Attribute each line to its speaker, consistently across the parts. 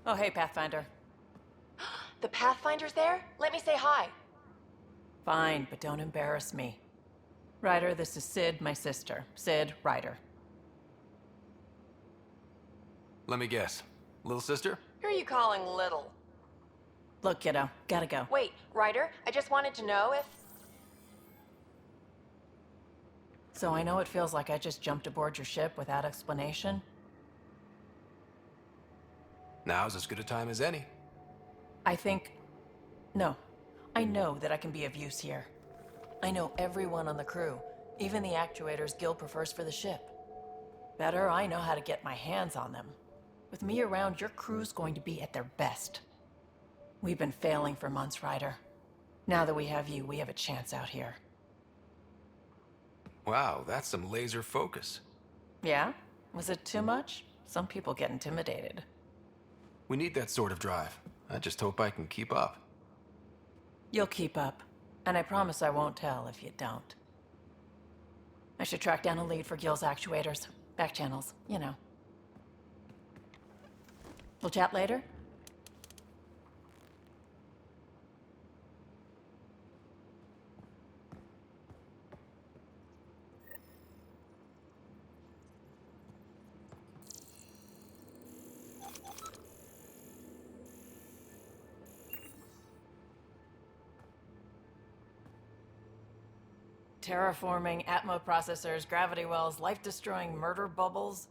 Speaker 1: Oh, hey, Pathfinder.
Speaker 2: The Pathfinder's there? Let me say hi.
Speaker 1: Fine, but don't embarrass me. Ryder, this is Sid, my sister. Sid, Ryder.
Speaker 3: Let me guess. Little sister?
Speaker 2: Who are you calling little?
Speaker 1: Look, kiddo, gotta go.
Speaker 2: Wait, Ryder, I just wanted to know if...
Speaker 1: So I know it feels like I just jumped aboard your ship without explanation.
Speaker 3: Now's as good a time as any.
Speaker 1: No. I know that I can be of use here. I know everyone on the crew, even the actuators Gil prefers for the ship. Better, I know how to get my hands on them. With me around, your crew's going to be at their best. We've been failing for months, Ryder. Now that we have you, we have a chance out here.
Speaker 3: Wow, that's some laser focus.
Speaker 1: Yeah? Was it too much? Some people get intimidated.
Speaker 3: We need that sort of drive. I just hope I can keep up.
Speaker 1: You'll keep up. And I promise I won't tell if you don't. I should track down a lead for Gil's actuators. Back channels, you know. We'll chat later? Terraforming, Atmo processors, gravity wells, life-destroying murder bubbles.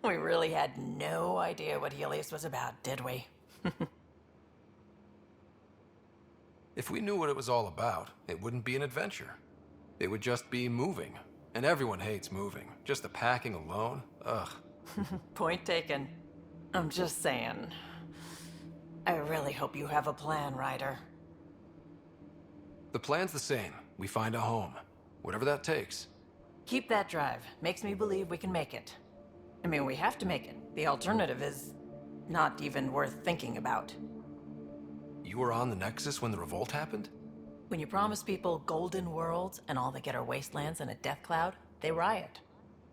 Speaker 1: We really had no idea what Helios was about, did we?
Speaker 3: If we knew what it was all about, it wouldn't be an adventure. It would just be moving. And everyone hates moving. Just the packing alone, ugh.
Speaker 1: Point taken. I'm just saying. I really hope you have a plan, Ryder.
Speaker 3: The plan's the same. We find a home. Whatever that takes.
Speaker 1: Keep that drive. Makes me believe we can make it. I mean, we have to make it. The alternative is not even worth thinking about.
Speaker 3: You were on the Nexus when the revolt happened?
Speaker 1: When you promise people golden worlds and all they get are wastelands and a death cloud, they riot.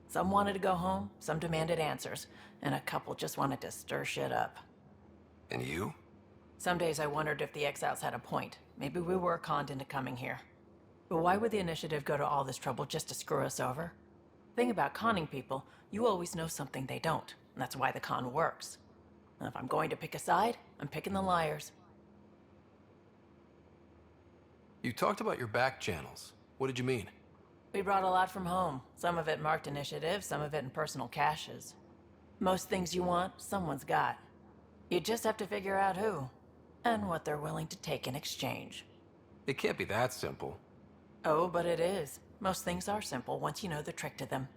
Speaker 1: Some wanted to go home, some demanded answers, and a couple just wanted to stir shit up.
Speaker 3: And you?
Speaker 1: Some days I wondered if the exiles had a point. Maybe we were conned into coming here. But why would the Initiative go to all this trouble just to screw us over? Thing about conning people, you always know something they don't, and that's why the con works. And if I'm going to pick a side, I'm picking the liars.
Speaker 3: You talked about your back channels. What did you mean?
Speaker 1: We brought a lot from home. Some of it marked Initiative, some of it in personal caches. Most things you want, someone's got. You just have to figure out who, and what they're willing to take in exchange.
Speaker 3: It can't be that simple.
Speaker 1: Oh, but it is. Most things are simple once you know the trick to them.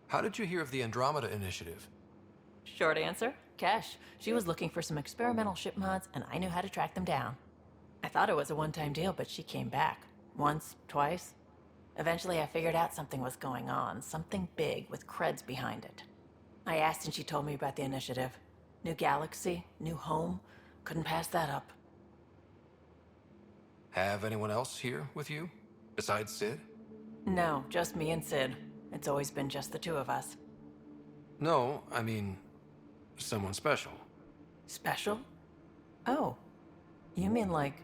Speaker 3: How did you hear of the Andromeda initiative?
Speaker 1: Short answer, Cash. She was looking for some experimental ship mods, and I knew how to track them down. I thought it was a one-time deal, but she came back. Once, twice. Eventually I figured out something was going on, something big with creds behind it. I asked and she told me about the initiative. New galaxy, new home. Couldn't pass that up.
Speaker 3: Have anyone else here with you? Besides Sid?
Speaker 1: No, just me and Sid. It's always been just the two of us.
Speaker 3: No, I mean, someone special.
Speaker 1: Special? Oh. You mean like...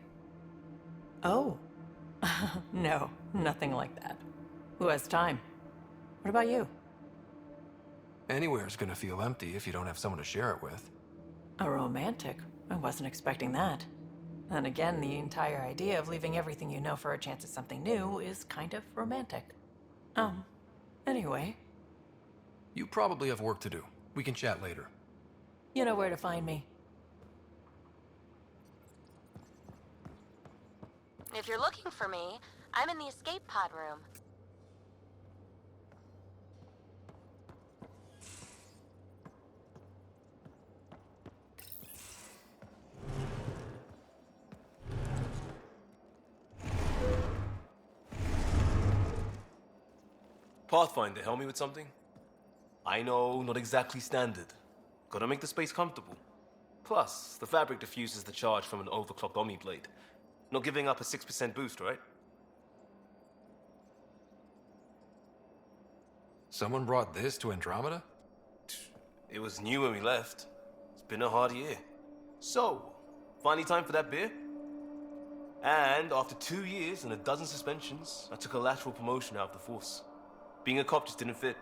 Speaker 1: Oh. No, nothing like that. Who has time? What about you?
Speaker 3: Anywhere's gonna feel empty if you don't have someone to share it with.
Speaker 1: A romantic? I wasn't expecting that. Then again, the entire idea of leaving everything you know for a chance at something new is kind of romantic. Anyway.
Speaker 3: You probably have work to do. We can chat later.
Speaker 1: You know where to find me.
Speaker 4: If you're looking for me, I'm in the escape pod room.
Speaker 5: Pathfinder, help me with something? I know, not exactly standard. Gotta make the space comfortable. Plus, the fabric diffuses the charge from an overclocked Omni blade. Not giving up a 6% boost, right?
Speaker 3: Someone brought this to Andromeda?
Speaker 5: It was new when we left. It's been a hard year. So, finally time for that beer? And after 2 years and a dozen suspensions, I took a lateral promotion out of the force. Being a cop just didn't fit.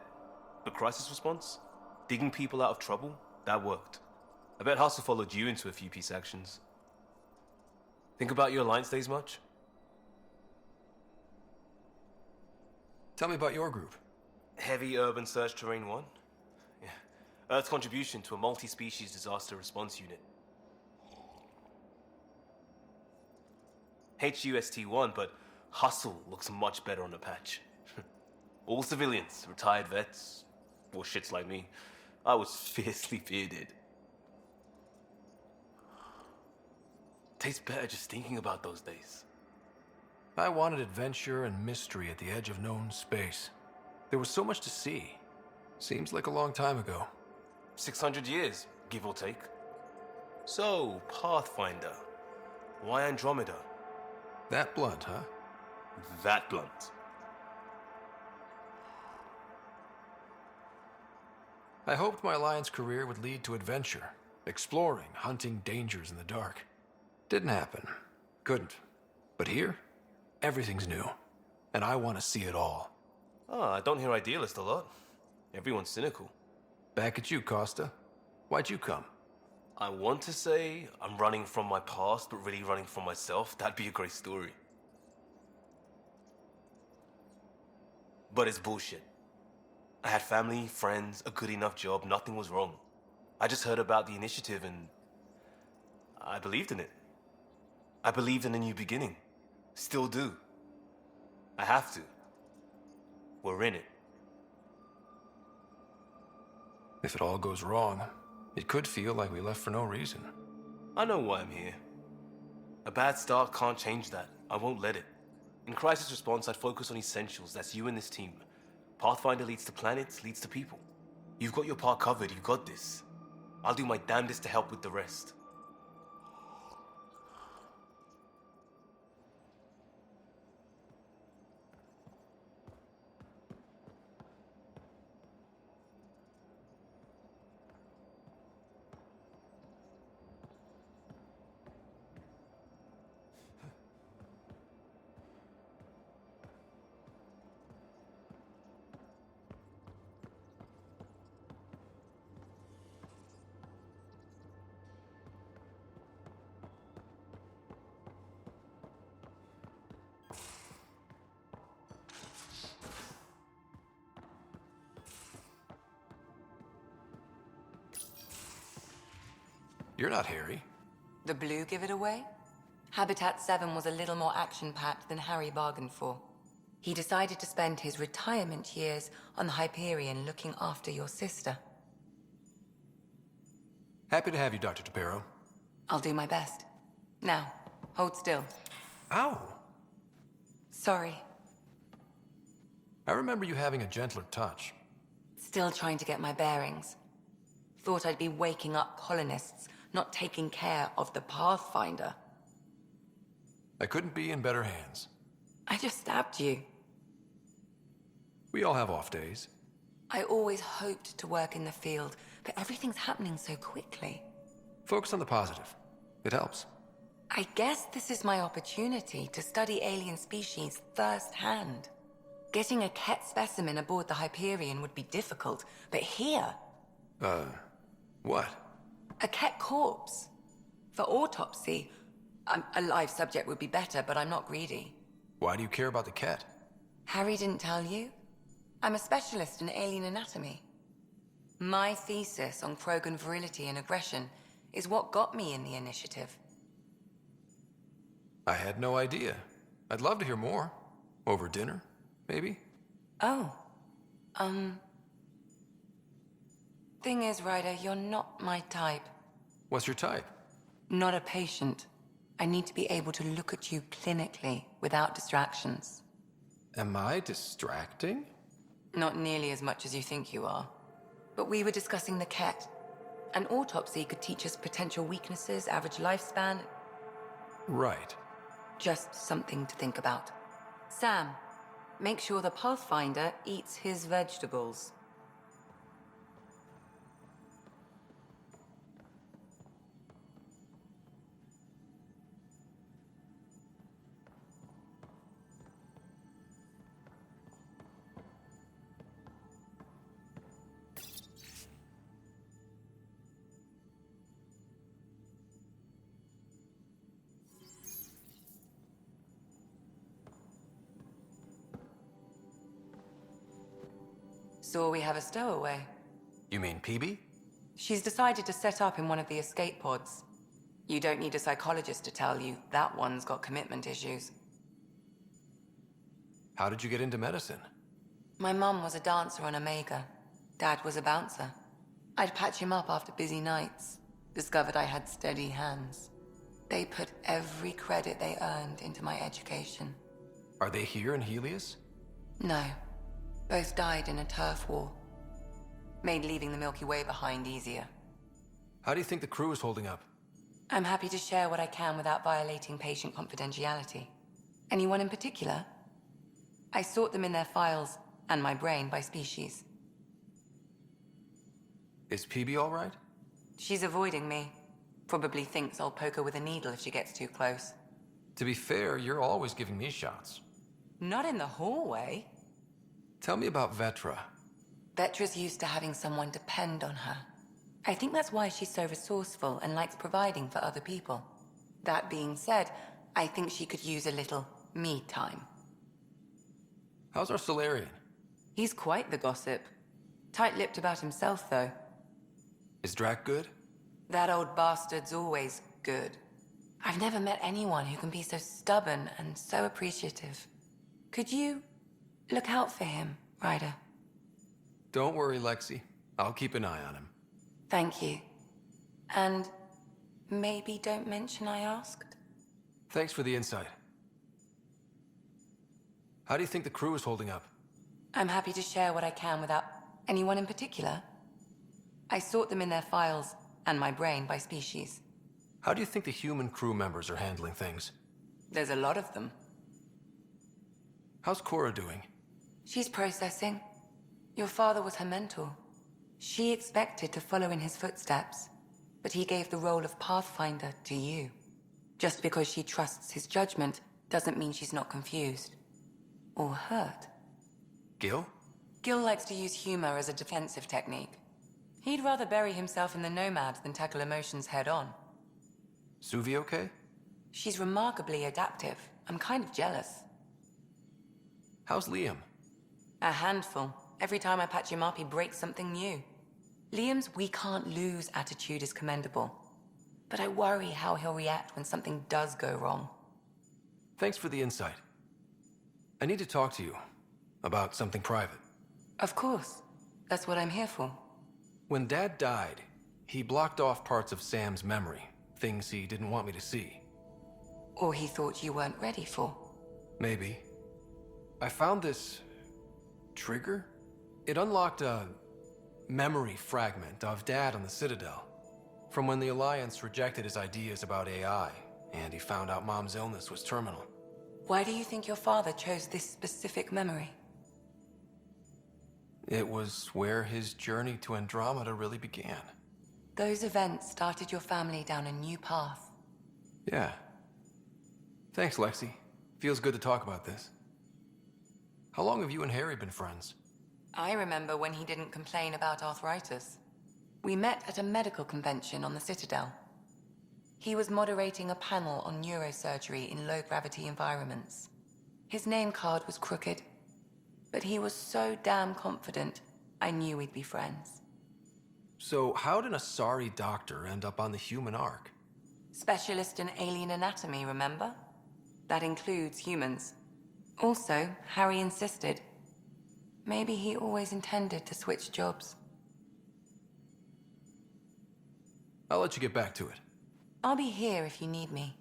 Speaker 5: But crisis response? Digging people out of trouble? That worked. I bet Hustle followed you into a few peace actions. Think about your Alliance days much?
Speaker 3: Tell me about your group.
Speaker 5: Heavy Urban Search Terrain 1? Yeah. Earth's contribution to a multi-species disaster response unit. HUST-1, but Hustle looks much better on the patch. All civilians, retired vets, or shits like me. I was fiercely bearded. Tastes better just thinking about those days.
Speaker 3: I wanted adventure and mystery at the edge of known space. There was so much to see. Seems like a long time ago.
Speaker 5: 600 years, give or take. So, Pathfinder. Why Andromeda?
Speaker 3: That blunt, huh?
Speaker 5: That blunt.
Speaker 3: I hoped my Alliance career would lead to adventure, exploring, hunting dangers in the dark. Didn't happen. Couldn't. But here, everything's new. And I want to see it all.
Speaker 5: I don't hear idealist a lot. Everyone's cynical.
Speaker 3: Back at you, Costa. Why'd you come?
Speaker 5: I want to say I'm running from my past, but really running from myself. That'd be a great story. But it's bullshit. I had family, friends, a good enough job, nothing was wrong. I just heard about the initiative and I believed in it. I believed in a new beginning. Still do. I have to. We're in it.
Speaker 3: If it all goes wrong, it could feel like we left for no reason.
Speaker 5: I know why I'm here. A bad start can't change that. I won't let it. In crisis response, I'd focus on essentials. That's you and this team. Pathfinder leads to planets, leads to people. You've got your part covered. You've got this. I'll do my damnedest to help with the rest.
Speaker 3: You're not Harry.
Speaker 6: The blue give it away? Habitat 7 was a little more action-packed than Harry bargained for. He decided to spend his retirement years on the Hyperion looking after your sister.
Speaker 3: Happy to have you, Dr. DePero.
Speaker 6: I'll do my best. Now, hold still.
Speaker 3: Ow!
Speaker 6: Sorry.
Speaker 3: I remember you having a gentler touch.
Speaker 6: Still trying to get my bearings. Thought I'd be waking up colonists, not taking care of the Pathfinder.
Speaker 3: I couldn't be in better hands.
Speaker 6: I just stabbed you.
Speaker 3: We all have off days.
Speaker 6: I always hoped to work in the field, but everything's happening so quickly.
Speaker 3: Focus on the positive. It helps.
Speaker 6: I guess this is my opportunity to study alien species firsthand. Getting a Ket specimen aboard the Hyperion would be difficult, but here...
Speaker 3: What?
Speaker 6: A Ket corpse. For autopsy, a live subject would be better, but I'm not greedy.
Speaker 3: Why do you care about the cat?
Speaker 6: Harry didn't tell you? I'm a specialist in alien anatomy. My thesis on Krogan virility and aggression is what got me in the initiative.
Speaker 3: I had no idea. I'd love to hear more. Over dinner, maybe?
Speaker 6: Oh. Thing is, Ryder, you're not my type.
Speaker 3: What's your type?
Speaker 6: Not a patient. I need to be able to look at you clinically without distractions.
Speaker 3: Am I distracting?
Speaker 6: Not nearly as much as you think you are. But we were discussing the Ket. An autopsy could teach us potential weaknesses, average lifespan.
Speaker 3: Right.
Speaker 6: Just something to think about. Sam, make sure the Pathfinder eats his vegetables. So we have a stowaway.
Speaker 3: You mean PB?
Speaker 6: She's decided to set up in one of the escape pods. You don't need a psychologist to tell you that one's got commitment issues.
Speaker 3: How did you get into medicine?
Speaker 6: My mum was a dancer on Omega. Dad was a bouncer. I'd patch him up after busy nights. Discovered I had steady hands. They put every credit they earned into my education.
Speaker 3: Are they here in Helios?
Speaker 6: No. Both died in a turf war. Made leaving the Milky Way behind easier.
Speaker 3: How do you think the crew is holding up?
Speaker 6: I'm happy to share what I can without violating patient confidentiality. Anyone in particular? I sort them in their files and my brain by species.
Speaker 3: Is PB all right?
Speaker 6: She's avoiding me. Probably thinks I'll poke her with a needle if she gets too close.
Speaker 3: To be fair, you're always giving me shots.
Speaker 6: Not in the hallway.
Speaker 3: Tell me about Vetra.
Speaker 6: Vetra's used to having someone depend on her. I think that's why she's so resourceful and likes providing for other people. That being said, I think she could use a little me time.
Speaker 3: How's our Solarian?
Speaker 6: He's quite the gossip. Tight-lipped about himself, though.
Speaker 3: Is Drac good?
Speaker 6: That old bastard's always good. I've never met anyone who can be so stubborn and so appreciative. Could you look out for him, Ryder?
Speaker 3: Don't worry, Lexi. I'll keep an eye on him.
Speaker 6: Thank you. And maybe don't mention I asked?
Speaker 3: Thanks for the insight. How do you think the crew is holding up?
Speaker 6: I'm happy to share what I can without anyone in particular. I sort them in their files and my brain by species.
Speaker 3: How do you think the human crew members are handling things?
Speaker 6: There's a lot of them.
Speaker 3: How's Cora doing?
Speaker 6: She's processing. Your father was her mentor. She expected to follow in his footsteps, but he gave the role of Pathfinder to you. Just because she trusts his judgment doesn't mean she's not confused. Or hurt.
Speaker 3: Gil?
Speaker 6: Gil likes to use humor as a defensive technique. He'd rather bury himself in the Nomad than tackle emotions head-on.
Speaker 3: Suvi okay?
Speaker 6: She's remarkably adaptive. I'm kind of jealous.
Speaker 3: How's Liam?
Speaker 6: A handful. Every time I patch him up, he breaks something new. Liam's "we can't lose" attitude is commendable. But I worry how he'll react when something does go wrong.
Speaker 3: Thanks for the insight. I need to talk to you about something private.
Speaker 6: Of course. That's what I'm here for.
Speaker 3: When Dad died, he blocked off parts of Sam's memory, things he didn't want me to see.
Speaker 6: Or he thought you weren't ready for.
Speaker 3: Maybe. I found this trigger. It unlocked a memory fragment of Dad on the Citadel, from when the Alliance rejected his ideas about AI, and he found out Mom's illness was terminal.
Speaker 6: Why do you think your father chose this specific memory?
Speaker 3: It was where his journey to Andromeda really began.
Speaker 6: Those events started your family down a new path.
Speaker 3: Yeah. Thanks, Lexi. Feels good to talk about this. How long have you and Harry been friends?
Speaker 6: I remember when he didn't complain about arthritis. We met at a medical convention on the Citadel. He was moderating a panel on neurosurgery in low-gravity environments. His name card was crooked, but he was so damn confident, I knew we'd be friends.
Speaker 3: So how did a sorry doctor end up on the human ark?
Speaker 6: Specialist in alien anatomy, remember? That includes humans. Also, Harry insisted. Maybe he always intended to switch jobs.
Speaker 3: I'll let you get back to it.
Speaker 6: I'll be here if you need me.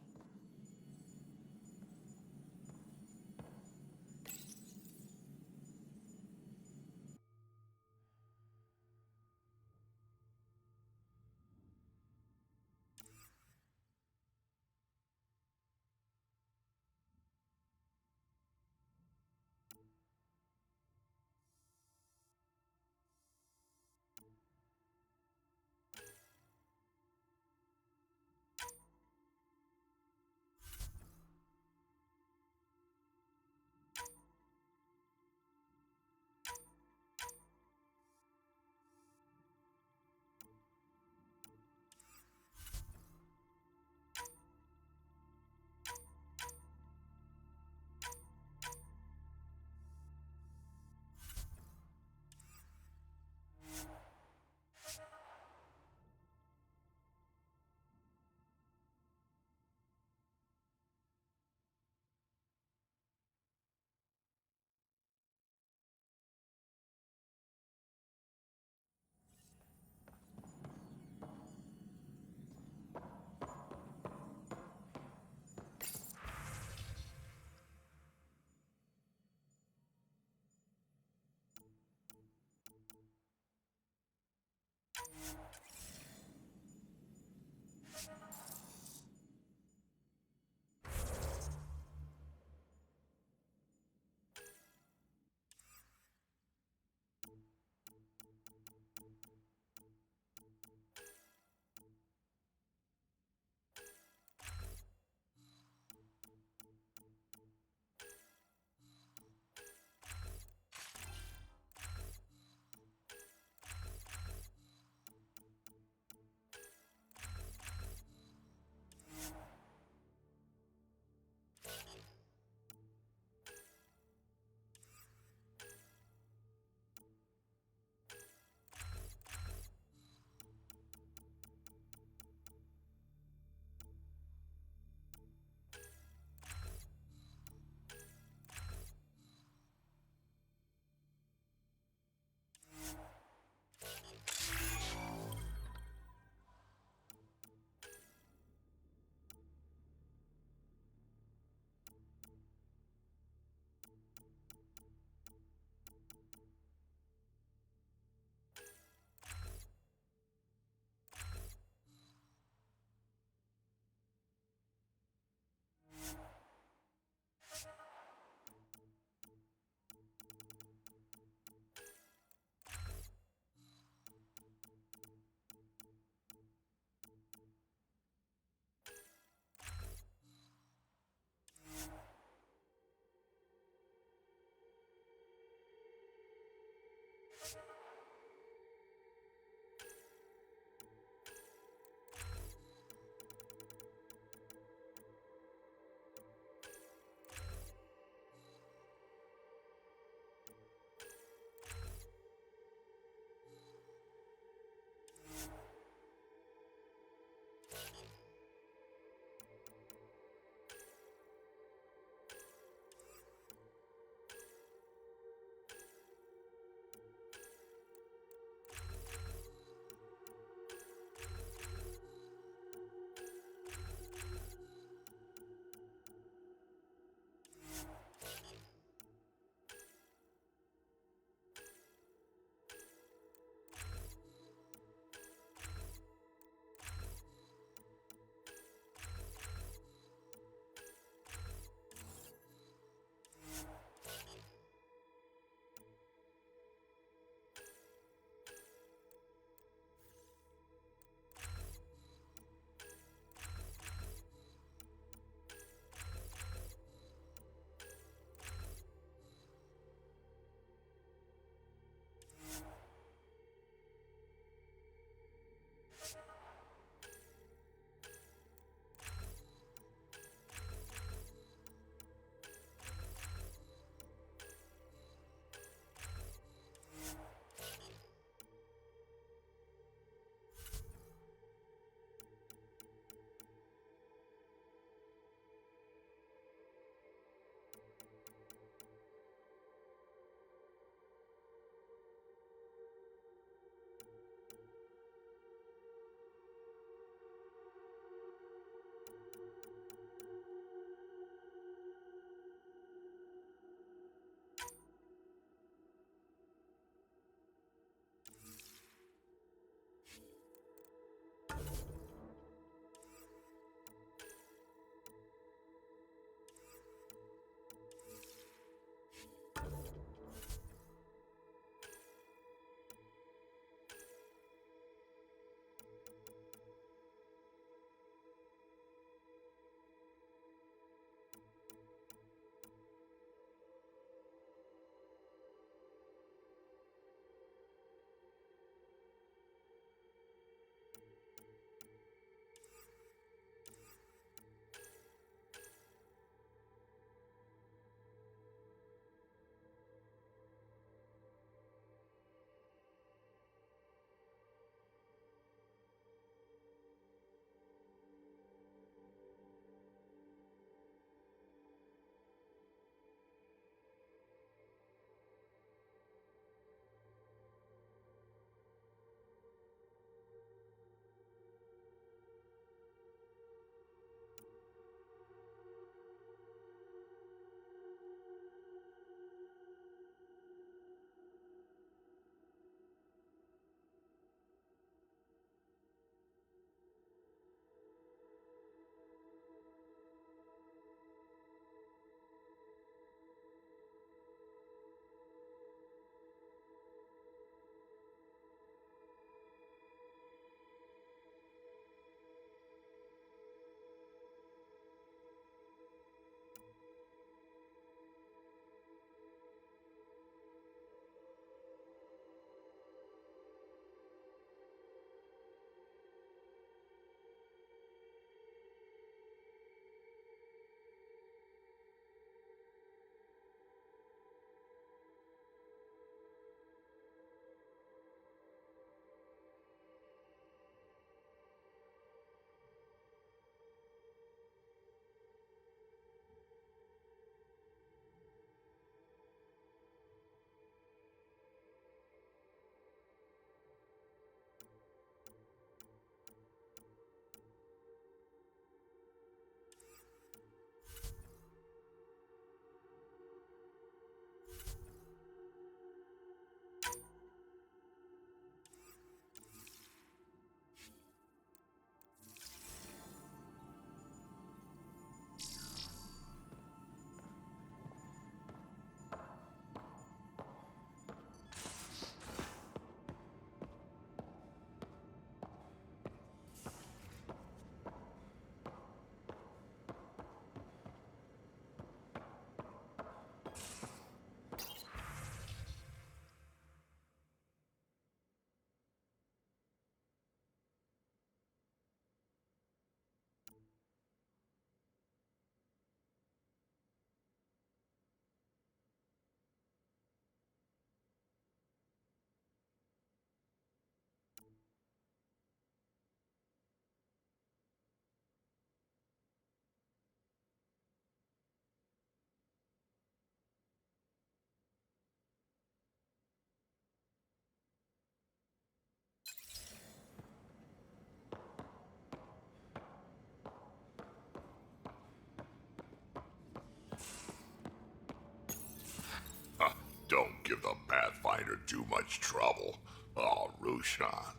Speaker 7: Don't give the Pathfinder too much trouble. Oh, Rushan.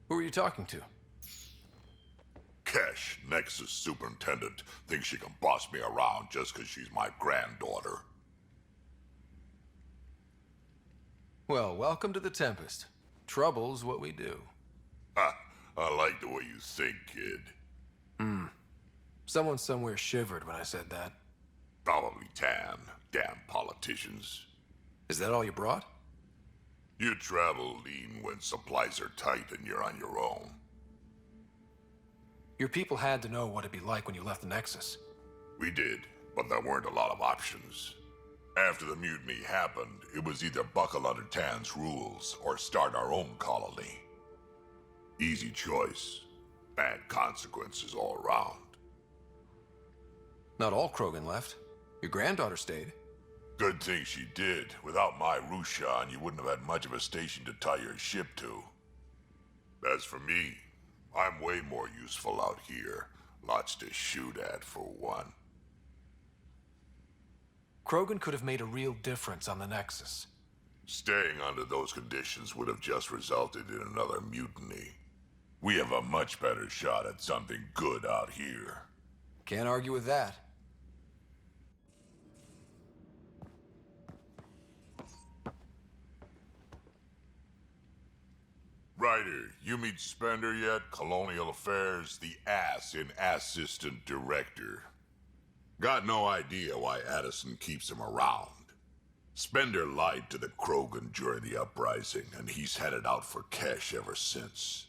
Speaker 3: Who are you talking to?
Speaker 7: Kesh, Nexus Superintendent, thinks she can boss me around just 'cause she's my granddaughter.
Speaker 3: Well, welcome to the Tempest. Trouble's what we do.
Speaker 7: Ha! I like the way you think, kid.
Speaker 3: Someone somewhere shivered when I said that.
Speaker 7: Probably Tan. Damn politicians.
Speaker 3: Is that all you brought?
Speaker 7: You travel lean when supplies are tight and you're on your own.
Speaker 3: Your people had to know what it'd be like when you left the Nexus.
Speaker 7: We did, but there weren't a lot of options. After the mutiny happened, it was either buckle under Tan's rules or start our own colony. Easy choice. Bad consequences all around.
Speaker 3: Not all Krogan left. Your granddaughter stayed.
Speaker 7: Good thing she did. Without my Rushan, you wouldn't have had much of a station to tie your ship to. As for me, I'm way more useful out here. Lots to shoot at, for one.
Speaker 3: Krogan could have made a real difference on the Nexus.
Speaker 7: Staying under those conditions would have just resulted in another mutiny. We have a much better shot at something good out here.
Speaker 3: Can't argue with that.
Speaker 7: Ryder, you meet Spender yet? Colonial Affairs, the ass in Assistant Director. Got no idea why Addison keeps him around. Spender lied to the Krogan during the uprising, and he's headed out for Kesh ever since.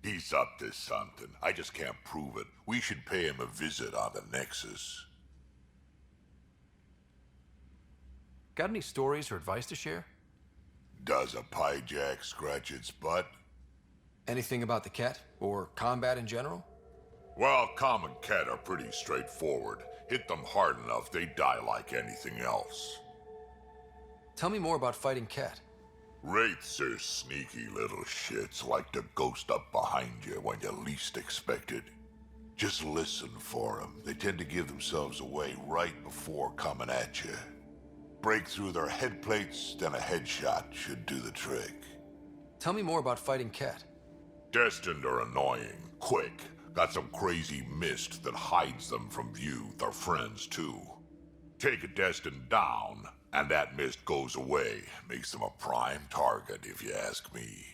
Speaker 7: He's up to something. I just can't prove it. We should pay him a visit on the Nexus.
Speaker 3: Got any stories or advice to share?
Speaker 7: Does a pyjak scratch its butt?
Speaker 3: Anything about the Ket? Or combat in general?
Speaker 7: Well, common Ket are pretty straightforward. Hit them hard enough, they die like anything else.
Speaker 3: Tell me more about fighting Ket.
Speaker 7: Wraiths are sneaky little shits, like to ghost up behind you when you least expect it. Just listen for them. They tend to give themselves away right before coming at you. Break through their head plates, then a headshot should do the trick.
Speaker 3: Tell me more about fighting Ket.
Speaker 7: Destined are annoying, quick. Got some crazy mist that hides them from view, their friends too. Take a Destined down, and that mist goes away. Makes them a prime target, if you ask me.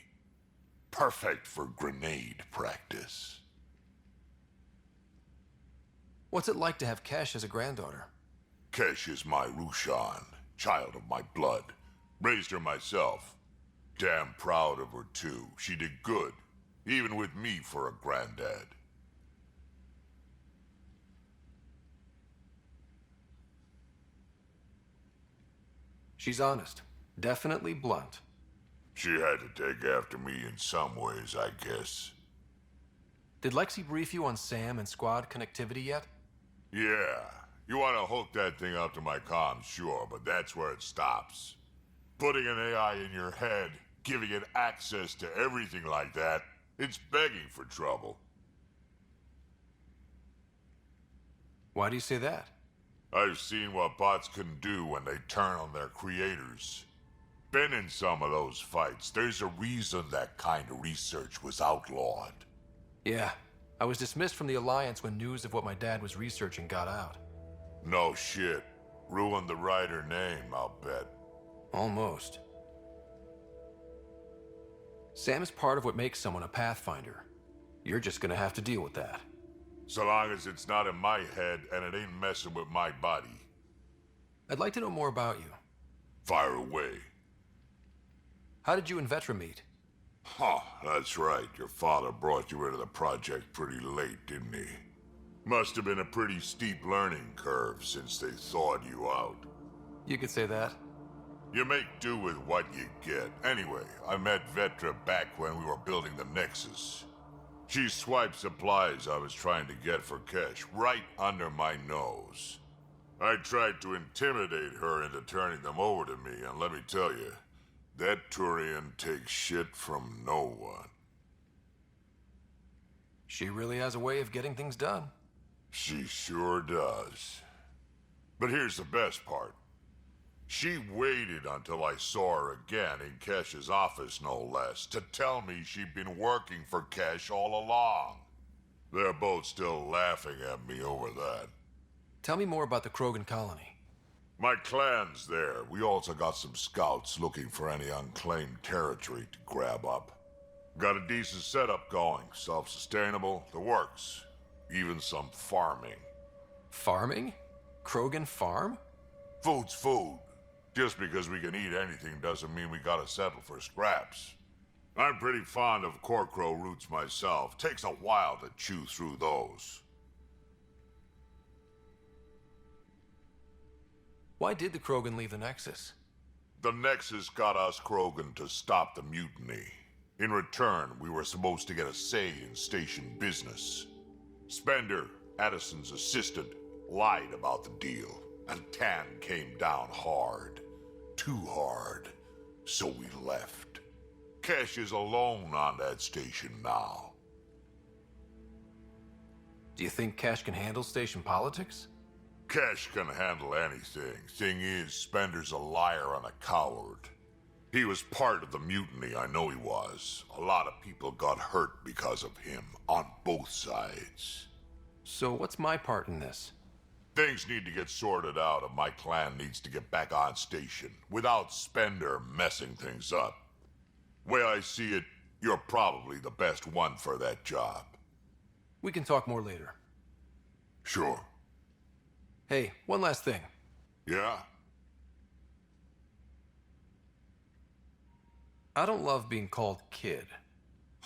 Speaker 7: Perfect for grenade practice.
Speaker 3: What's it like to have Kesh as a granddaughter?
Speaker 7: Kesh is my Rushan, child of my blood. Raised her myself. Damn proud of her too. She did good, even with me for a granddad.
Speaker 3: She's honest. Definitely blunt.
Speaker 7: She had to take after me in some ways, I guess.
Speaker 3: Did Lexi brief you on Sam and squad connectivity yet?
Speaker 7: Yeah. You want to hook that thing up to my comms, sure, but that's where it stops. Putting an AI in your head, giving it access to everything like that, it's begging for trouble.
Speaker 3: Why do you say that?
Speaker 7: I've seen what bots can do when they turn on their creators. Been in some of those fights. There's a reason that kind of research was outlawed.
Speaker 3: Yeah. I was dismissed from the Alliance when news of what my dad was researching got out.
Speaker 7: No shit. Ruined the Ryder name, I'll bet.
Speaker 3: Almost. Sam is part of what makes someone a Pathfinder. You're just gonna have to deal with that.
Speaker 7: So long as it's not in my head and it ain't messing with my body.
Speaker 3: I'd like to know more about you.
Speaker 7: Fire away.
Speaker 3: How did you and Vetra meet?
Speaker 7: Huh, that's right. Your father brought you into the project pretty late, didn't he? Must have been a pretty steep learning curve since they thawed you out.
Speaker 3: You could say that.
Speaker 7: You make do with what you get. Anyway, I met Vetra back when we were building the Nexus. She swiped supplies I was trying to get for Kesh right under my nose. I tried to intimidate her into turning them over to me, and let me tell you, that Turian takes shit from no one.
Speaker 3: She really has a way of getting things done.
Speaker 7: She sure does. But here's the best part. She waited until I saw her again in Kesh's office, no less, to tell me she'd been working for Kesh all along. They're both still laughing at me over that.
Speaker 3: Tell me more about the Krogan colony.
Speaker 7: My clan's there. We also got some scouts looking for any unclaimed territory to grab up. Got a decent setup going. Self-sustainable, the works. Even some farming.
Speaker 3: Farming? Krogan farm?
Speaker 7: Food's food. Just because we can eat anything doesn't mean we gotta settle for scraps. I'm pretty fond of Corcrow roots myself. Takes a while to chew through those.
Speaker 3: Why did the Krogan leave the Nexus?
Speaker 7: The Nexus got us Krogan to stop the mutiny. In return, we were supposed to get a say in station business. Spender, Addison's assistant, lied about the deal, and Tan came down hard. Too hard. So we left. Kesh is alone on that station now.
Speaker 3: Do you think Cash can handle station politics?
Speaker 7: Kesh can handle anything. Thing is, Spender's a liar and a coward. He was part of the mutiny, I know he was. A lot of people got hurt because of him, on both sides.
Speaker 3: So what's my part in this?
Speaker 7: Things need to get sorted out and my clan needs to get back on station, without Spender messing things up. Way I see it, you're probably the best one for that job.
Speaker 3: We can talk more later.
Speaker 7: Sure.
Speaker 3: Hey, one last thing.
Speaker 7: Yeah?
Speaker 3: I don't love being called kid.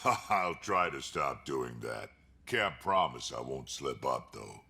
Speaker 7: I'll try to stop doing that. Can't promise I won't slip up, though.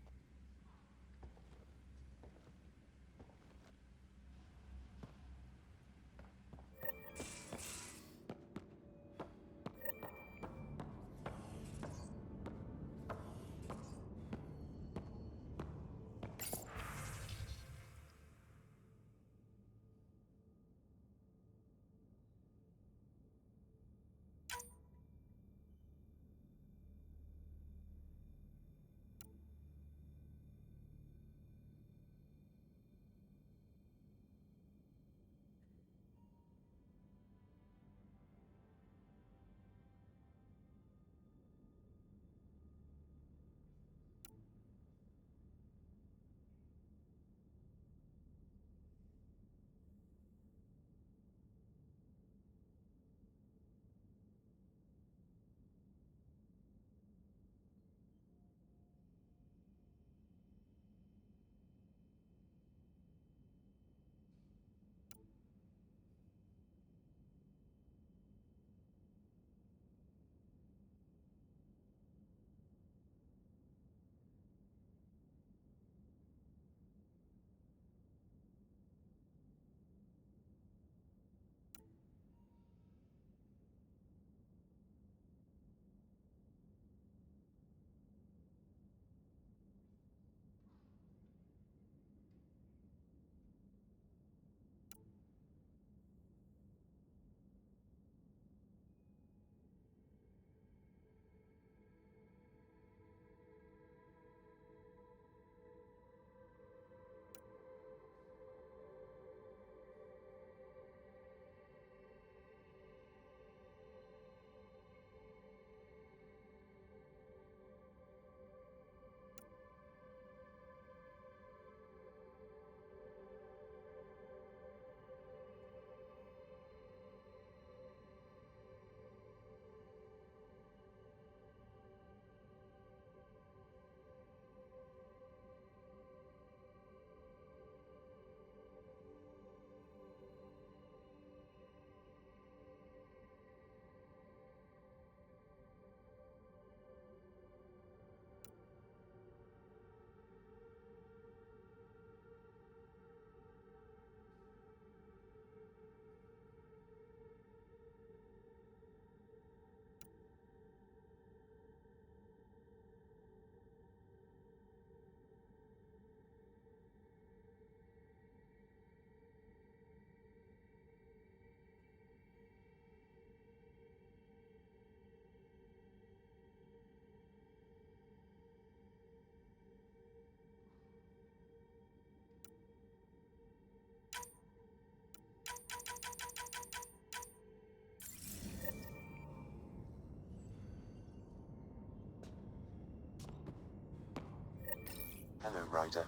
Speaker 8: Hello, Ryder.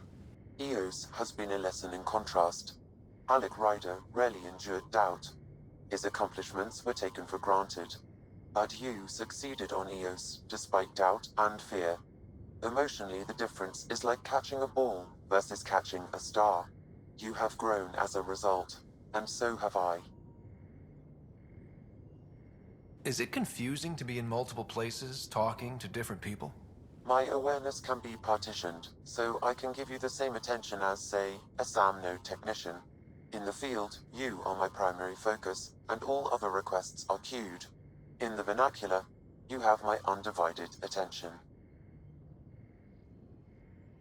Speaker 8: Eos has been a lesson in contrast. Alec Ryder rarely endured doubt. His accomplishments were taken for granted. But you succeeded on Eos, despite doubt and fear. Emotionally, the difference is like catching a ball versus catching a star. You have grown as a result, and so have I.
Speaker 3: Is it confusing to be in multiple places, talking to different people?
Speaker 8: My awareness can be partitioned, so I can give you the same attention as, say, a SAM node technician. In the field, you are my primary focus, and all other requests are queued. In the vernacular, you have my undivided attention.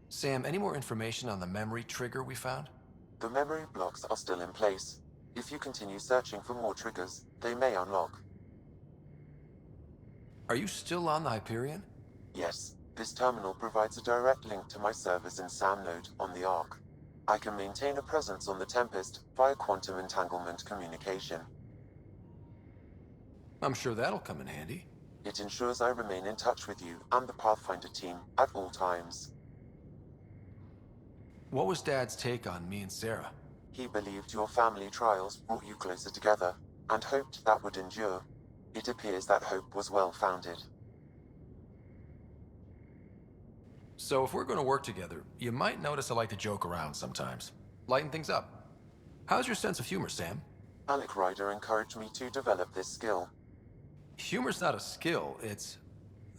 Speaker 3: Sam, any more information on the memory trigger we found?
Speaker 8: The memory blocks are still in place. If you continue searching for more triggers, they may unlock.
Speaker 3: Are you still on the Hyperion?
Speaker 8: Yes, this terminal provides a direct link to my servers in SAM node on the Ark. I can maintain a presence on the Tempest via quantum entanglement communication.
Speaker 3: I'm sure that'll come in handy.
Speaker 8: It ensures I remain in touch with you and the Pathfinder team at all times.
Speaker 3: What was Dad's take on me and Sarah?
Speaker 8: He believed your family trials brought you closer together, and hoped that would endure. It appears that hope was well-founded.
Speaker 3: So if we're going to work together, you might notice I like to joke around sometimes. Lighten things up. How's your sense of humor, Sam?
Speaker 8: Alec Ryder encouraged me to develop this skill.
Speaker 3: Humor's not a skill, it's...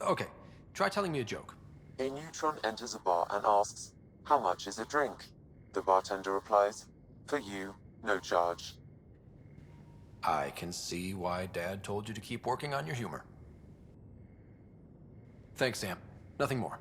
Speaker 3: Okay, try telling me a joke.
Speaker 8: A neutron enters a bar and asks, "How much is a drink?" The bartender replies, "For you, no charge."
Speaker 3: I can see why Dad told you to keep working on your humor. Thanks, Sam. Nothing more.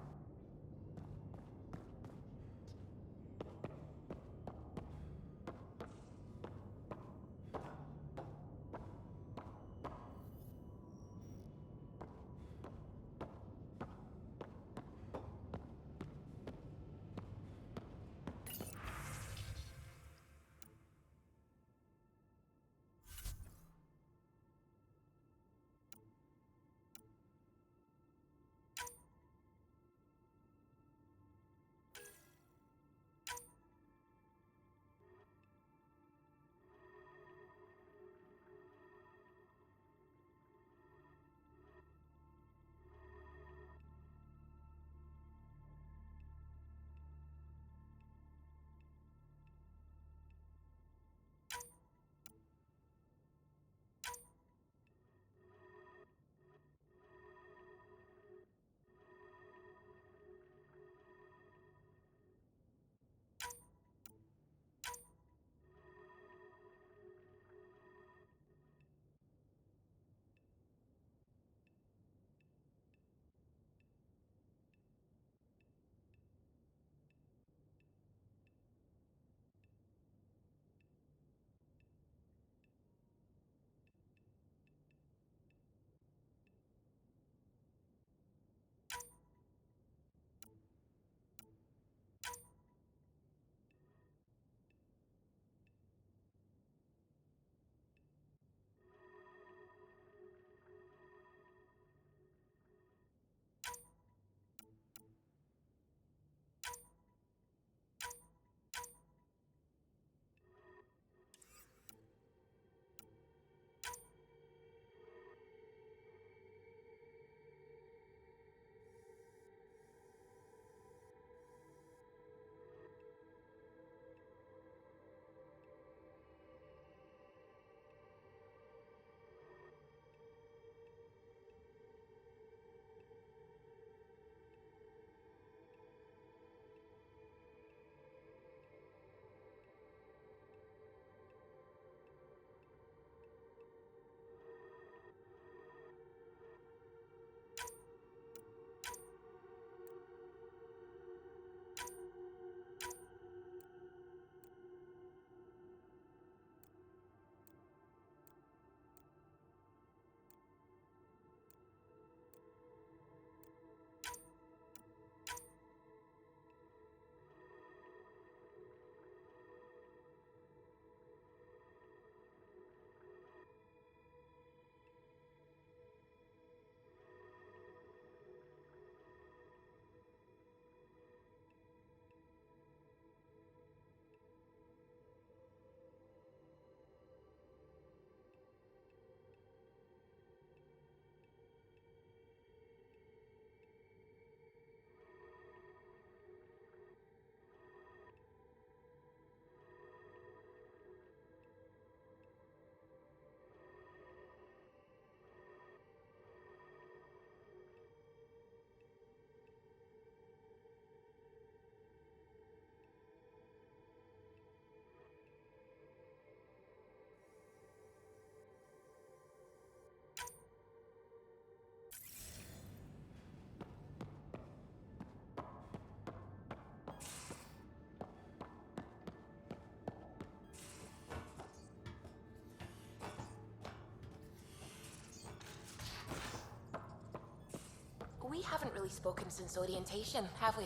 Speaker 2: we haven't really spoken since orientation, have we?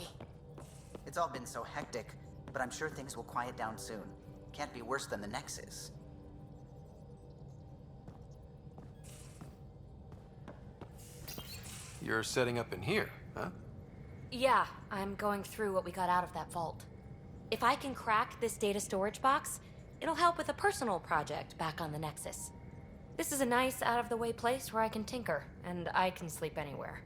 Speaker 9: It's all been so hectic, but I'm sure things will quiet down soon. Can't be worse than the Nexus.
Speaker 3: You're setting up in here, huh?
Speaker 10: Yeah, I'm going through what we got out of that vault. If I can crack this data storage box, it'll help with a personal project back on the Nexus. This is a nice, out-of-the-way place where I can tinker, and I can sleep anywhere.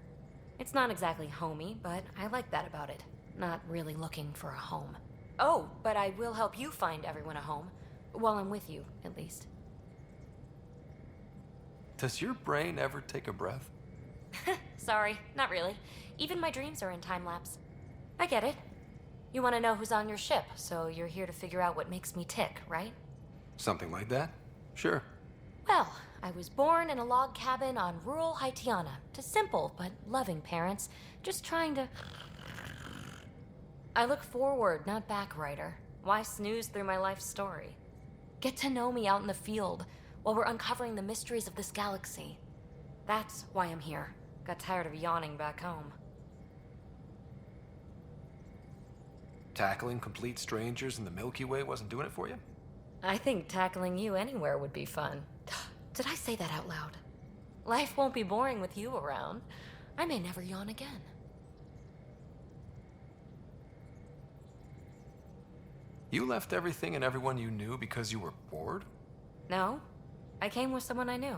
Speaker 10: It's not exactly homey, but I like that about it. Not really looking for a home. Oh, but I will help you find everyone a home. While I'm with you, at least.
Speaker 3: Does your brain ever take a breath?
Speaker 10: Sorry, not really. Even my dreams are in time-lapse. I get it. You want to know who's on your ship, so you're here to figure out what makes me tick, right?
Speaker 3: Something like that? Sure.
Speaker 10: Well, I was born in a log cabin on rural Haitiana to simple but loving parents, just trying to... I look forward, not back, Ryder. Why snooze through my life story? Get to know me out in the field while we're uncovering the mysteries of this galaxy. That's why I'm here. Got tired of yawning back home.
Speaker 3: Tackling complete strangers in the Milky Way wasn't doing it for you?
Speaker 10: I think tackling you anywhere would be fun. Did I say that out loud? Life won't be boring with you around. I may never yawn again.
Speaker 3: You left everything and everyone you knew because you were bored?
Speaker 10: No, I came with someone I knew.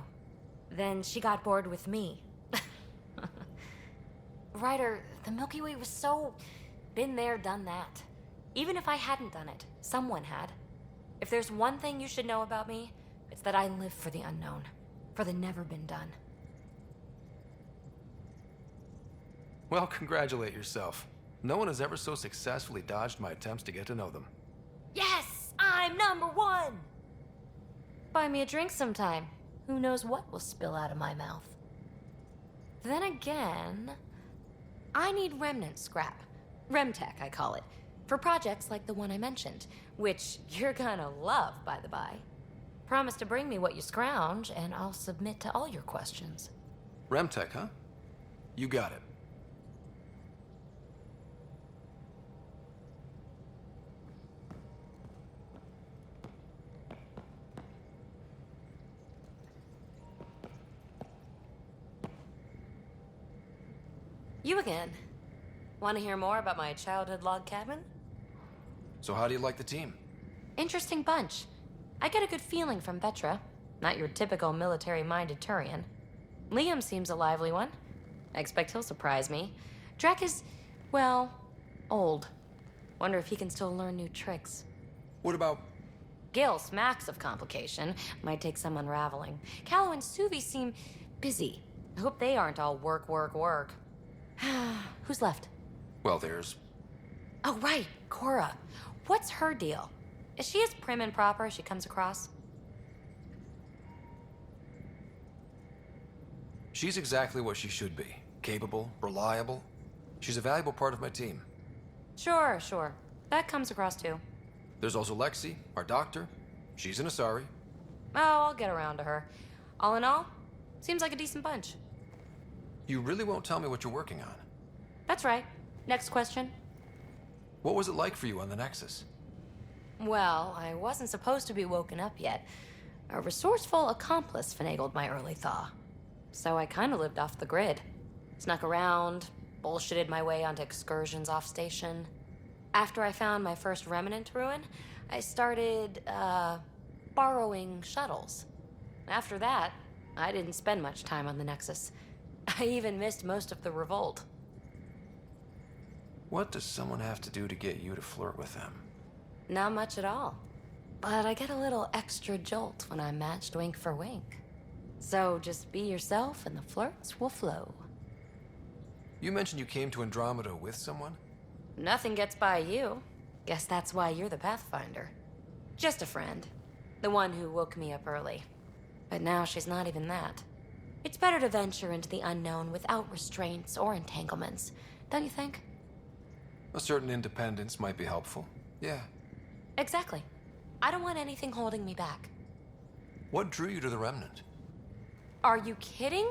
Speaker 10: Then she got bored with me. Ryder, the Milky Way was so... been there, done that. Even if I hadn't done it, someone had. If there's one thing you should know about me, it's that I live for the unknown. For the never been done.
Speaker 3: Well, congratulate yourself. No one has ever so successfully dodged my attempts to get to know them.
Speaker 10: Yes! I'm #1! Buy me a drink sometime. Who knows what will spill out of my mouth. Then again... I need remnant scrap. Remtech, I call it. For projects like the one I mentioned. Which you're gonna love, by the by. Promise to bring me what you scrounge, and I'll submit to all your questions.
Speaker 3: Remtech, huh? You got it.
Speaker 10: You again. Want to hear more about my childhood log cabin?
Speaker 3: So how do you like the team?
Speaker 10: Interesting bunch. I get a good feeling from Vetra. Not your typical military-minded Turian. Liam seems a lively one. I expect he'll surprise me. Drek is, well, old. Wonder if he can still learn new tricks.
Speaker 3: What about...
Speaker 10: Gil smacks of complication. Might take some unraveling. Callow and Suvi seem busy. I hope they aren't all work, work, work. Who's left?
Speaker 3: Well, there's...
Speaker 10: Oh, right, Cora. What's her deal? Is she as prim and proper as she comes across?
Speaker 3: She's exactly what she should be. Capable, reliable. She's a valuable part of my team.
Speaker 10: Sure, sure. That comes across too.
Speaker 3: There's also Lexi, our doctor. She's an Asari.
Speaker 10: Oh, I'll get around to her. All in all, seems like a decent bunch.
Speaker 3: You really won't tell me what you're working on.
Speaker 10: That's right. Next question.
Speaker 3: What was it like for you on the Nexus?
Speaker 10: Well, I wasn't supposed to be woken up yet. A resourceful accomplice finagled my early thaw. So I kind of lived off the grid. Snuck around, bullshitted my way onto excursions off station. After I found my first remnant ruin, I started, borrowing shuttles. After that, I didn't spend much time on the Nexus. I even missed most of the revolt.
Speaker 3: What does someone have to do to get you to flirt with them?
Speaker 10: Not much at all. But I get a little extra jolt when I'm matched wink for wink. So just be yourself and the flirts will flow.
Speaker 3: You mentioned you came to Andromeda with someone?
Speaker 10: Nothing gets by you. Guess that's why you're the Pathfinder. Just a friend. The one who woke me up early. But now she's not even that. It's better to venture into the unknown without restraints or entanglements, don't you think?
Speaker 3: A certain independence might be helpful. Yeah.
Speaker 10: Exactly. I don't want anything holding me back.
Speaker 3: What drew you to the Remnant?
Speaker 10: Are you kidding?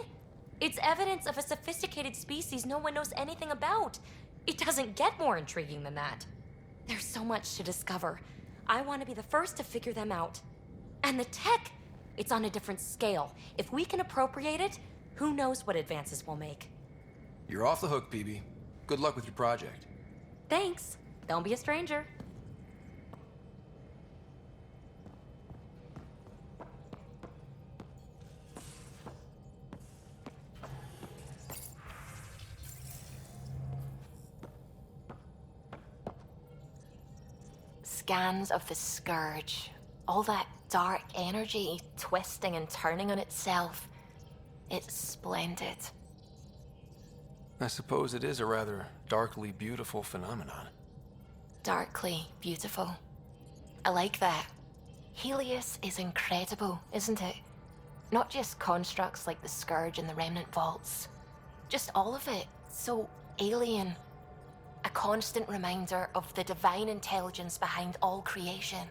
Speaker 10: It's evidence of a sophisticated species no one knows anything about. It doesn't get more intriguing than that. There's so much to discover. I want to be the first to figure them out. And the tech, it's on a different scale. If we can appropriate it, who knows what advances we'll make.
Speaker 3: You're off the hook, PB. Good luck with your project.
Speaker 10: Thanks. Don't be a stranger.
Speaker 1: Scans of the Scourge. All that dark energy twisting and turning on itself. It's splendid.
Speaker 3: I suppose it is a rather darkly beautiful phenomenon.
Speaker 1: Darkly beautiful. I like that. Helios is incredible, isn't it? Not just constructs like the Scourge and the Remnant Vaults. Just all of it. So alien. A constant reminder of the divine intelligence behind all creation.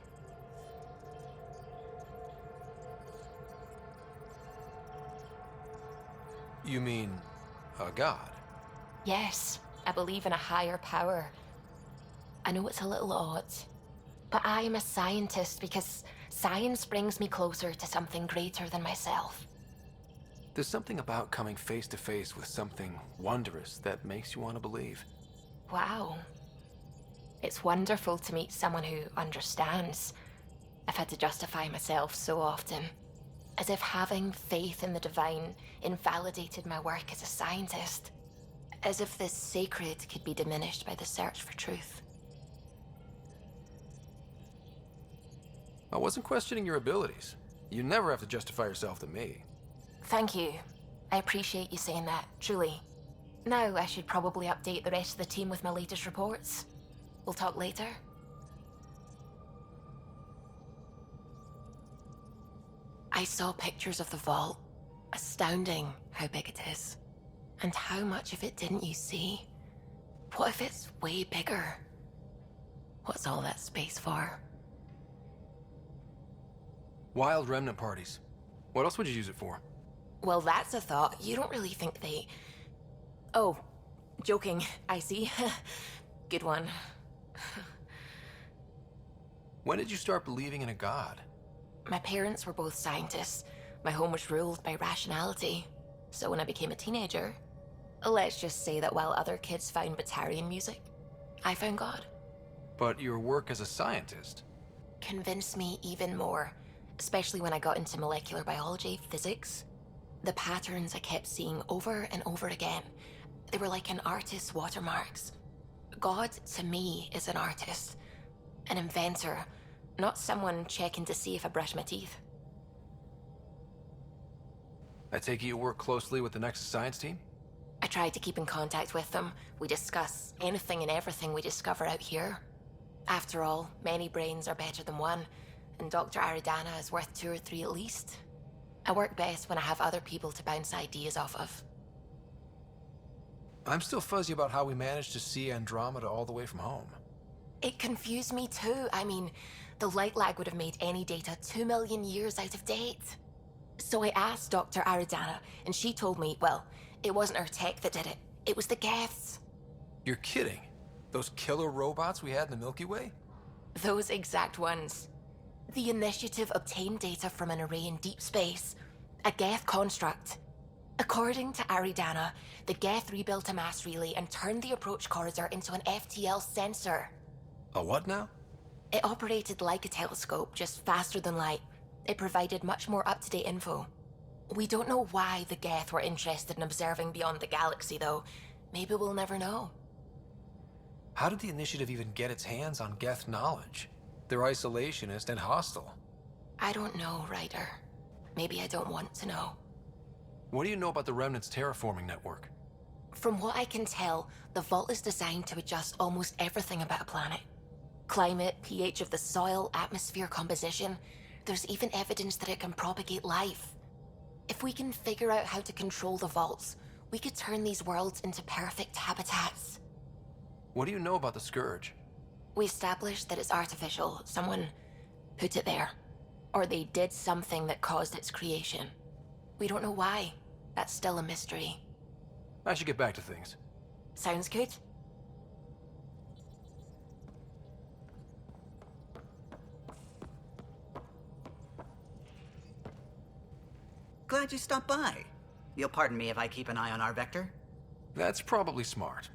Speaker 3: You mean a god?
Speaker 1: Yes, I believe in a higher power. I know it's a little odd, but I am a scientist because science brings me closer to something greater than myself.
Speaker 3: There's something about coming face to face with something wondrous that makes you want to believe.
Speaker 1: Wow. It's wonderful to meet someone who understands. I've had to justify myself so often, as if having faith in the divine invalidated my work as a scientist. As if the sacred could be diminished by the search for truth.
Speaker 3: I wasn't questioning your abilities. You never have to justify yourself to me.
Speaker 1: Thank you. I appreciate you saying that, truly. Now I should probably update the rest of the team with my latest reports. We'll talk later. I saw pictures of the vault. Astounding how big it is. And how much of it didn't you see? What if it's way bigger? What's all that space for?
Speaker 3: Wild remnant parties. What else would you use it for?
Speaker 1: Well, that's a thought. You don't really think they... Oh, joking. I see. Good one.
Speaker 3: When did you start believing in a god?
Speaker 1: My parents were both scientists. My home was ruled by rationality. So when I became a teenager, let's just say that while other kids found Batarian music, I found God.
Speaker 3: But your work as a scientist?
Speaker 1: Convinced me even more, especially when I got into molecular biology, physics. The patterns I kept seeing over and over again, they were like an artist's watermarks. God, to me, is an artist, an inventor, not someone checking to see if I brush my teeth.
Speaker 3: I take it you work closely with the Nexus Science team?
Speaker 1: I try to keep in contact with them. We discuss anything and everything we discover out here. After all, many brains are better than one, and Dr. Aridana is worth 2 or 3 at least. I work best when I have other people to bounce ideas off of.
Speaker 3: I'm still fuzzy about how we managed to see Andromeda all the way from home.
Speaker 1: It confused me too. I mean, the light lag would have made any data 2 million years out of date. So I asked Dr. Aridana, and she told me, well, it wasn't her tech that did it. It was the Geths.
Speaker 3: You're kidding? Those killer robots we had in the Milky Way?
Speaker 1: Those exact ones. The initiative obtained data from an array in deep space, a Geth construct. According to Aridana, the Geth rebuilt a mass relay and turned the approach corridor into an FTL sensor.
Speaker 3: A what now?
Speaker 1: It operated like a telescope, just faster than light. It provided much more up-to-date info. We don't know why the Geth were interested in observing beyond the galaxy, though. Maybe we'll never know.
Speaker 3: How did the initiative even get its hands on Geth knowledge? They're isolationist and hostile.
Speaker 1: I don't know, Ryder. Maybe I don't want to know.
Speaker 3: What do you know about the Remnant's terraforming network?
Speaker 1: From what I can tell, the vault is designed to adjust almost everything about a planet. Climate, pH of the soil, atmosphere composition. There's even evidence that it can propagate life. If we can figure out how to control the vaults, we could turn these worlds into perfect habitats.
Speaker 3: What do you know about the Scourge?
Speaker 1: We established that it's artificial. Someone put it there. Or they did something that caused its creation. We don't know why. That's still a mystery.
Speaker 3: I should get back to things.
Speaker 1: Sounds good.
Speaker 9: Glad you stopped by. You'll pardon me if I keep an eye on our vector?
Speaker 3: That's probably smart.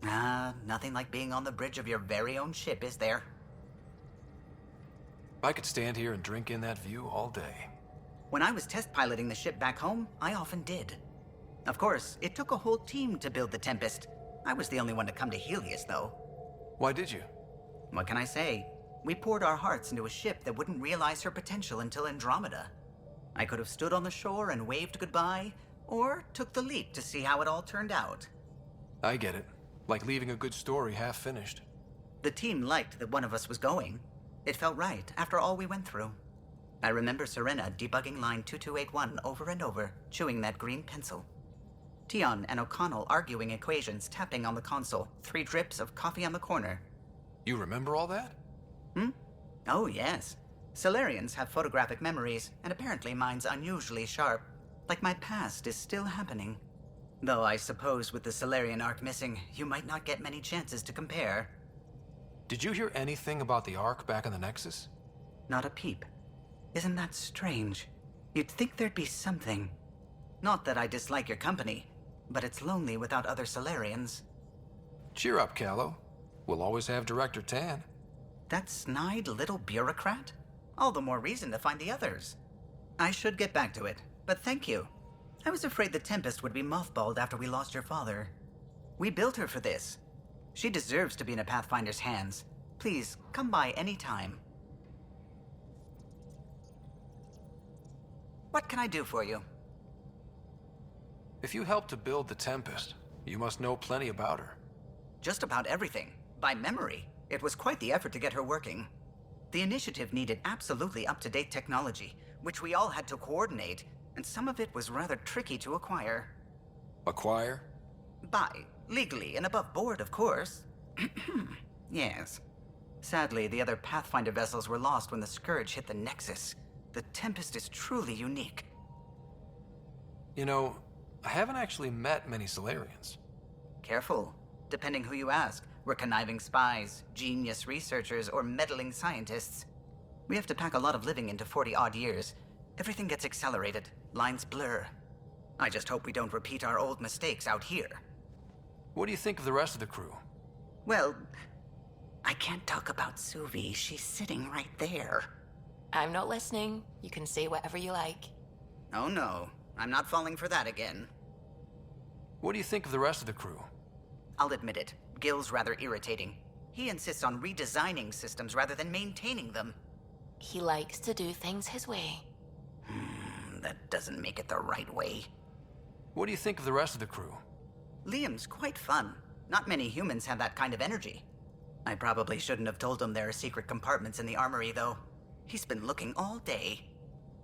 Speaker 9: Nothing like being on the bridge of your very own ship, is there?
Speaker 3: I could stand here and drink in that view all day.
Speaker 9: When I was test piloting the ship back home, I often did. Of course, it took a whole team to build the Tempest. I was the only one to come to Helios, though.
Speaker 3: Why did you?
Speaker 9: What can I say? We poured our hearts into a ship that wouldn't realize her potential until Andromeda. I could have stood on the shore and waved goodbye, or took the leap to see how it all turned out.
Speaker 3: I get it. Like leaving a good story half finished.
Speaker 9: The team liked that one of us was going. It felt right after all we went through. I remember Serena debugging line 2281 over and over, chewing that green pencil. Tion and O'Connell arguing equations, tapping on the console, 3 drips of coffee on the corner.
Speaker 3: You remember all that?
Speaker 9: Oh, yes. Solarians have photographic memories, and apparently mine's unusually sharp. Like my past is still happening. Though I suppose with the Solarian arc missing, you might not get many chances to compare.
Speaker 3: Did you hear anything about the Ark back in the Nexus?
Speaker 9: Not a peep. Isn't that strange? You'd think there'd be something. Not that I dislike your company, but it's lonely without other Solarians.
Speaker 3: Cheer up, Callow. We'll always have Director Tan.
Speaker 9: That snide little bureaucrat? All the more reason to find the others. I should get back to it, but thank you. I was afraid the Tempest would be mothballed after we lost your father. We built her for this. She deserves to be in a Pathfinder's hands. Please, come by any time. What can I do for you?
Speaker 3: If you helped to build the Tempest, you must know plenty about her.
Speaker 9: Just about everything. By memory. It was quite the effort to get her working. The initiative needed absolutely up-to-date technology, which we all had to coordinate, and some of it was rather tricky to acquire.
Speaker 3: Acquire?
Speaker 9: Buy. Legally and above board, of course. Yes. Sadly, the other Pathfinder vessels were lost when the Scourge hit the Nexus. The Tempest is truly unique.
Speaker 3: You know, I haven't actually met many Solarians.
Speaker 9: Careful. Depending who you ask, we're conniving spies, genius researchers, or meddling scientists. We have to pack a lot of living into 40-odd years. Everything gets accelerated. Lines blur. I just hope we don't repeat our old mistakes out here.
Speaker 3: What do you think of the rest of the crew?
Speaker 9: Well, I can't talk about Suvi. She's sitting right there.
Speaker 1: I'm not listening. You can say whatever you like.
Speaker 9: Oh no, I'm not falling for that again.
Speaker 3: What do you think of the rest of the crew?
Speaker 9: I'll admit it. Gil's rather irritating. He insists on redesigning systems rather than maintaining them.
Speaker 1: He likes to do things his way.
Speaker 9: That doesn't make it the right way.
Speaker 3: What do you think of the rest of the crew?
Speaker 9: Liam's quite fun. Not many humans have that kind of energy. I probably shouldn't have told him there are secret compartments in the armory, though. He's been looking all day.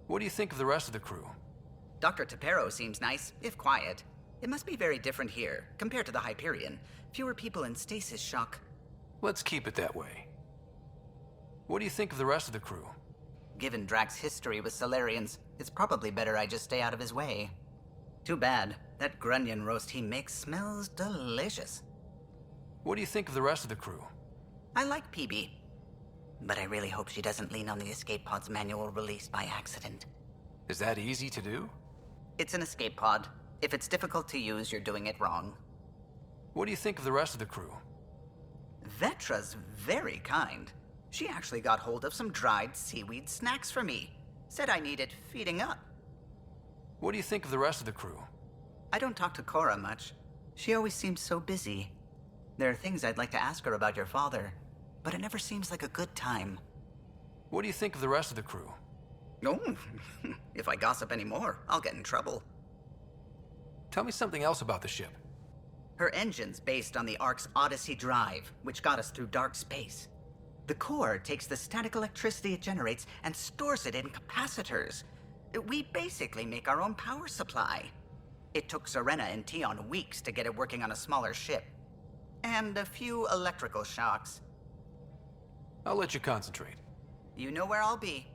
Speaker 3: What do you think of the rest of the crew?
Speaker 9: Dr. Tapero seems nice, if quiet. It must be very different here, compared to the Hyperion. Fewer people in stasis shock.
Speaker 3: Let's keep it that way. What do you think of the rest of the crew?
Speaker 9: Given Drax's history with Solarians, it's probably better I just stay out of his way. Too bad. That grunion roast he makes smells delicious.
Speaker 3: What do you think of the rest of the crew?
Speaker 9: I like PB. But I really hope she doesn't lean on the escape pod's manual release by accident.
Speaker 3: Is that easy to do?
Speaker 9: It's an escape pod. If it's difficult to use, you're doing it wrong.
Speaker 3: What do you think of the rest of the crew?
Speaker 9: Vetra's very kind. She actually got hold of some dried seaweed snacks for me. Said I needed feeding up.
Speaker 3: What do you think of the rest of the crew?
Speaker 9: I don't talk to Cora much. She always seems so busy. There are things I'd like to ask her about your father, but it never seems like a good time.
Speaker 3: What do you think of the rest of the crew?
Speaker 9: Oh, if I gossip anymore, I'll get in trouble.
Speaker 3: Tell me something else about the ship.
Speaker 9: Her engine's based on the Ark's Odyssey drive, which got us through dark space. The core takes the static electricity it generates and stores it in capacitors. We basically make our own power supply. It took Serena and Tion weeks to get it working on a smaller ship. And a few electrical shocks.
Speaker 3: I'll let you concentrate.
Speaker 9: You know where I'll be.